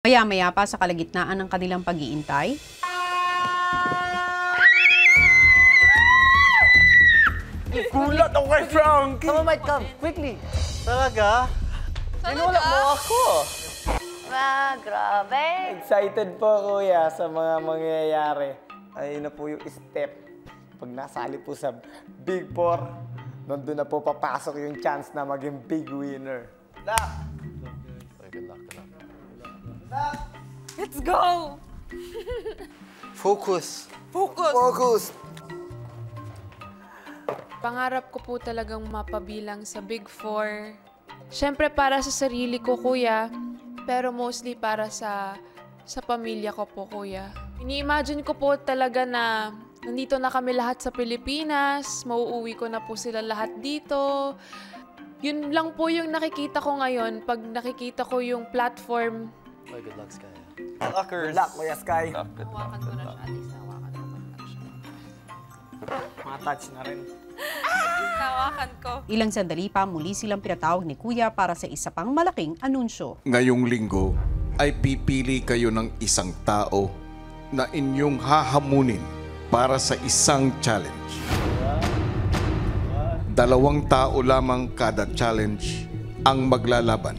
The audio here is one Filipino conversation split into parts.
Maya-maya pa sa kalagitnaan ng kanilang pag-iintay, Gulat ako kay Frankie! Someone might come, quickly! Talaga? Tinulak mo ako! Grabe. Excited po, kuya, sa mga mangyayari. Ayun na po yung step. Pag nasali po sa Big Four, nandun na po papasok yung chance na maging big winner. Dak! Good luck, good luck. Let's go! Focus! Focus! Focus! Pangarap ko po talagang mapabilang sa Big Four. Siyempre para sa sarili ko, kuya. Pero mostly para sa pamilya ko po, kuya. Ini-imagine ko po talaga na nandito na kami lahat sa Pilipinas. Mauuwi ko na po sila lahat dito. Yun lang po yung nakikita ko ngayon pag nakikita ko yung platform. Good luck, Sky. Good luck, Kuya Sky. Hawakan ko na siya. At least hawakan ko na siya. Mga-touch na rin. Hawakan ko. ilang sandali pa muli silang pinatawag ni Kuya para sa isa pang malaking anunsyo. Ngayong linggo ay pipili kayo ng isang tao na inyong hahamunin para sa isang challenge. 2 tao lamang kada challenge ang maglalaban.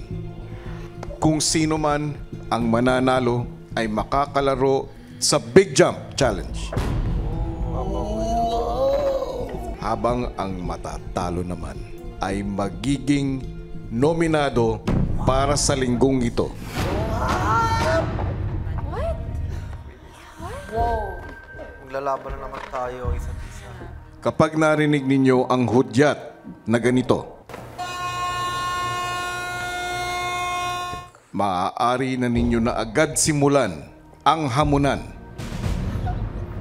Kung sino man ang mananalo ay makakalaro sa Big Jump Challenge. Habang ang matatalo naman ay magiging nominado para sa linggong ito. Maglalaban na naman tayo isa't isa. Kapag narinig ninyo ang hudyat na ganito, maaari na ninyo na agad simulan ang hamunan.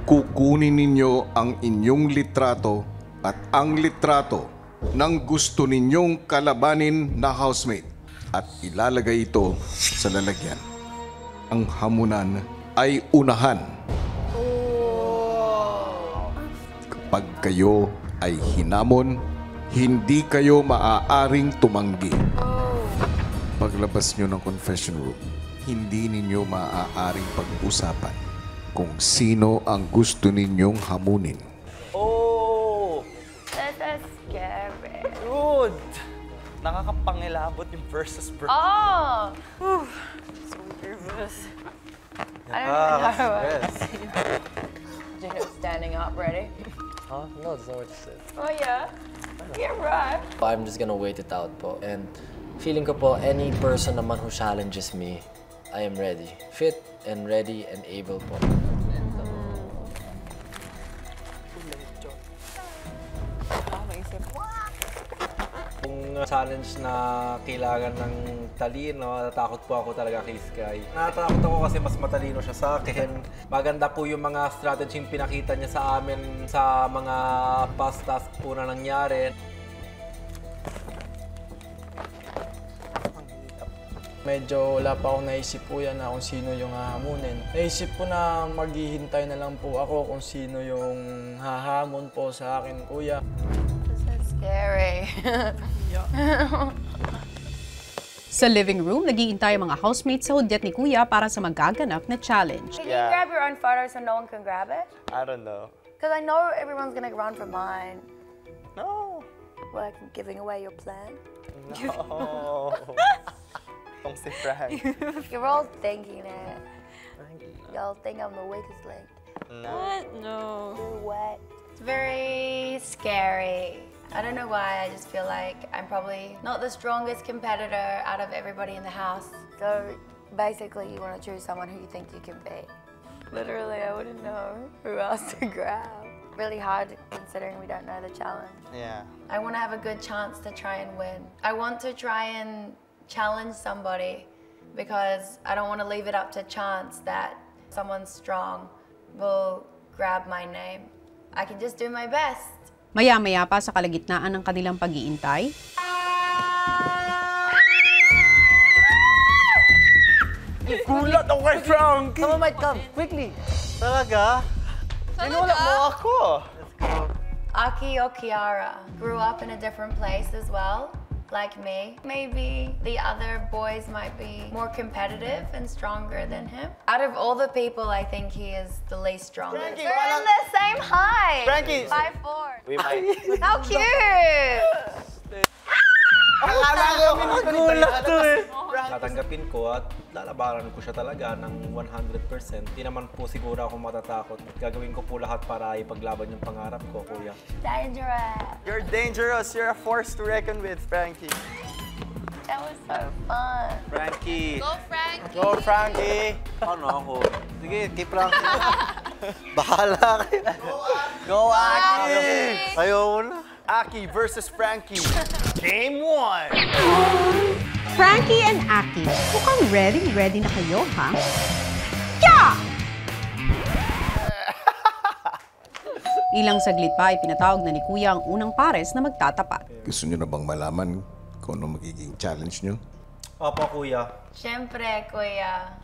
Kukunin ninyo ang inyong litrato at ang litrato ng gusto ninyong kalabanin na housemate at ilalagay ito sa lalagyan. Ang hamunan ay unahan. Kapag kayo ay hinamon, hindi kayo maaaring tumanggi. Paglabas nyo ng confession room, hindi ninyo maaaring pag-usapan kung sino ang gusto ninyong hamunin. Oh! That's scary. Good! Nakakapangilabot yung versus versus. Oh! Whew. So nervous. I don't even know. Yes. Gino standing up, ready? Huh? No, that's not what you said. Oh yeah? You're right. I'm just gonna wait it out po. And feeling ko po, any person naman who challenges me, I am ready. Fit and ready and able po. Kung challenge na kailangan ng talino, natatakot po ako talaga kay Sky. Natatakot ako kasi mas matalino siya sa akin. Maganda po yung mga strategy yung pinakita niya sa amin sa mga past task po na nangyari. Medyo wala pa akong naisip po yan na kung sino yung hahamunin. Naisip ko na maghihintay na lang po ako kung sino yung hahamon po sa akin, kuya. This is scary. Sa living room, nag-iintay ang mga housemates sa hudyat ni Kuya para sa magaganap na challenge. Can you grab your own photo so no one can grab it? I don't know. Because I know everyone's gonna run for mine. No! Like giving away your plan. No! Tong si Frank. You're all thinking it. Y'all think I'm the weakest link. No. What? No. What? It's very scary. I don't know why, I just feel like I'm probably not the strongest competitor out of everybody in the house. So basically you want to choose someone who you think you can beat. Literally, I wouldn't know who else to grab. Really hard considering we don't know the challenge. Yeah. I want to have a good chance to try and win. I want to try and challenge somebody because I don't want to leave it up to chance that someone strong will grab my name. I can just do my best. Maya-maya pa sa kalagitnaan ng kanilang pag-iintay, Gulat ako kay Frankie! Someone might come, quickly! Talaga? Tinulak mo ako! Aki or Kiara grew up in a different place as well. like me. Maybe the other boys might be more competitive and stronger than him. Out of all the people, I think he is the least strongest. Frankie, We're walang- in the same height. Frankie, 5'4". we might. How cute! Akala ko magulat to eh. Tatanggapin ko at lalabanan ko siya talaga ng 100%. Di naman po siguro ako matatakot. Gagawin ko po lahat para ipaglaban yung pangarap ko, kuya. Dangerous. You're dangerous. You're a force to reckon with, Frankie. That was so fun. Frankie. Go, Frankie! Go, Frankie. Ano ako? Sige, keep lang. Bahala kayo. Go, Aki. Ayaw na. Aki versus Frankie. Game 1. Frankie and Aki, mukhang ready na kayo, ha? Yeah! Ilang saglit pa, ipinatawag na ni Kuya ang unang pares na magtatapat. Gusto nyo na bang malaman kung ano magiging challenge nyo? Opo, kuya. Siyempre, kuya.